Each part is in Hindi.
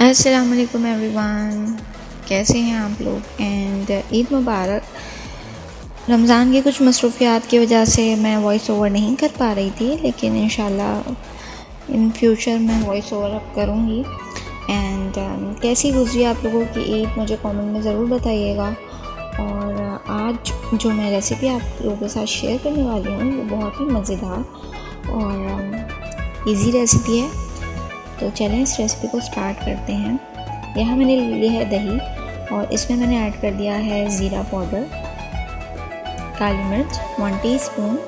अस्सलाम वालेकुम एवरीवन, कैसे हैं आप लोग। एंड ईद मुबारक। रमज़ान की कुछ मसरूफ़ियात की वजह से मैं वॉइस ओवर नहीं कर पा रही थी, लेकिन इंशाल्लाह इन फ्यूचर मैं वॉइस ओवर अब करूँगी। एंड कैसी गुजरी आप लोगों की ईद, मुझे कमेंट में ज़रूर बताइएगा। और आज जो मैं रेसिपी आप लोगों के साथ शेयर करने वाली हूँ वो बहुत ही मज़ेदार और इजी रेसिपी है। तो चलें इस रेसिपी को स्टार्ट करते हैं। यहाँ मैंने लिया है दही और इसमें मैंने ऐड कर दिया है ज़ीरा पाउडर, काली मिर्च 1 टीस्पून,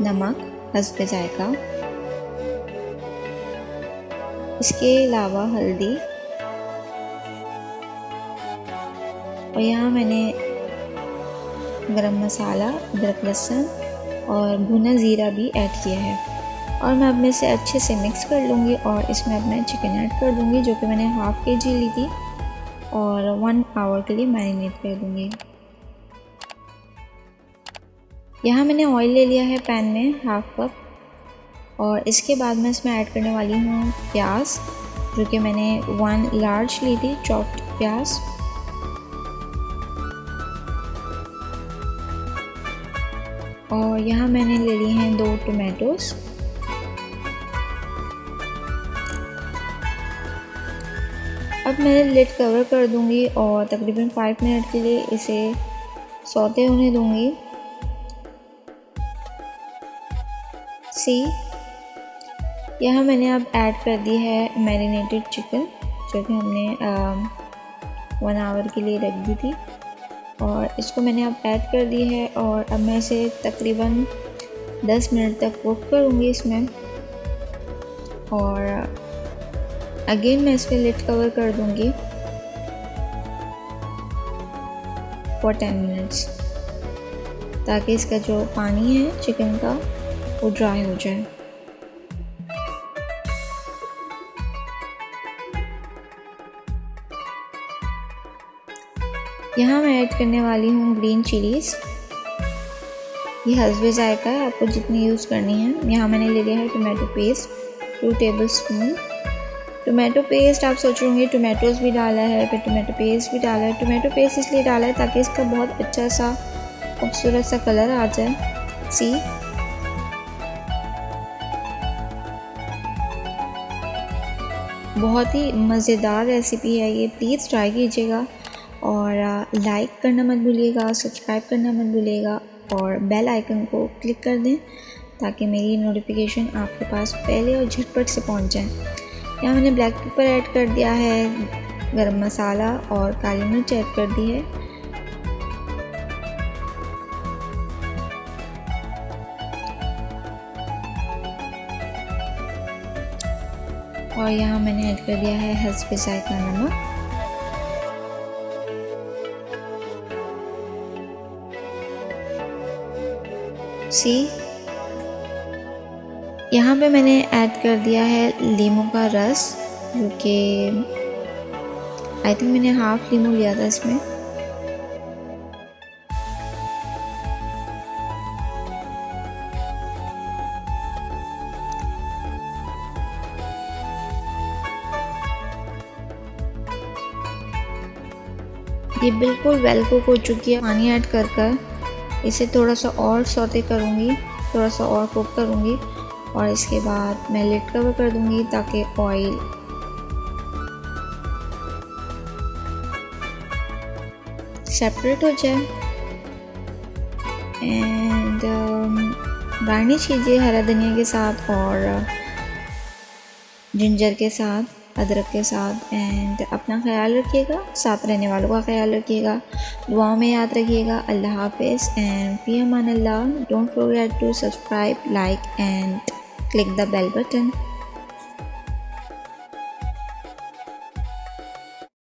नमक हस्ब जायका, इसके अलावा हल्दी, और यहाँ मैंने गरम मसाला, अदरक लहसुन और भुना ज़ीरा भी ऐड किया है। और मैं अब में से अच्छे से मिक्स कर लूँगी और इसमें अब मैं चिकन ऐड कर दूँगी, जो कि मैंने हाफ़ kg ली थी और 1 आवर के लिए मैरिनेट कर दूँगी। यहाँ मैंने ऑयल ले लिया है पैन में 1/2 कप, और इसके बाद मैं इसमें ऐड करने वाली हूँ प्याज, जो कि मैंने 1 लार्ज ली थी चॉप्ड प्याज। और यहाँ मैंने ले लिए हैं 2 टोमेटोज़। अब मैं लिड कवर कर दूंगी और तकरीबन 5 मिनट के लिए इसे सौते होने दूंगी। यहाँ मैंने अब ऐड कर दी है मैरिनेटेड चिकन, जो कि हमने 1 आवर के लिए रख दी थी, और इसको मैंने अब ऐड कर दी है। और अब मैं इसे तकरीबन 10 मिनट तक कुक करूँगी इसमें। और अगेन मैं इस पर लिड कवर कर दूंगी फॉर 10 मिनट्स, ताकि इसका जो पानी है चिकन का वो ड्राई हो जाए। यहाँ मैं ऐड करने वाली हूँ ग्रीन चिलीज़, ये हस्बे जायका है, आपको जितनी यूज़ करनी है। यहाँ मैंने ले लिया है tomato paste 2 tablespoon. Tomato paste आप सोच रहे होंगे टोमेटोज़ भी डाला है, फिर टोमेटो पेस्ट भी डाला है। टोमेटो पेस्ट इसलिए डाला है ताकि इसका बहुत अच्छा सा खूबसूरत सा कलर आ जाए। बहुत ही मज़ेदार रेसिपी है ये, प्लीज़ ट्राई कीजिएगा। और लाइक करना मत भूलिएगा, सब्सक्राइब करना मत भूलिएगा, और बेल आइकन को क्लिक कर दें ताकि मेरी नोटिफिकेशन आपके पास पहले और झटपट से पहुंच जाए। यहाँ मैंने ब्लैक पेपर ऐड कर दिया है, गरम मसाला और काली मिर्च ऐड कर दी है। और यहाँ मैंने ऐड कर दिया है हस्ब जायका नमक। यहाँ पे मैंने ऐड कर दिया है लीमू का रस, जो कि आई थिंक मैंने हाफ लीमू लिया था इसमें। ये बिल्कुल वेल कुक हो चुकी है। पानी ऐड कर इसे थोड़ा सा और सौते करूँगी, थोड़ा सा और कुक करूँगी, और इसके बाद मैं लिड कवर कर दूँगी ताकि ऑयल सेपरेट हो जाए। एंड गार्निश कीजिए हरा धनिया के साथ और जिंजर के साथ, अदरक के साथ। एंड अपना ख्याल रखिएगा, साथ रहने वालों का ख्याल रखिएगा, दुआओं में याद रखिएगा। अल्लाह हाफिज़ एंड फी अमान अल्लाह। Don't forget to subscribe, like and click the bell button.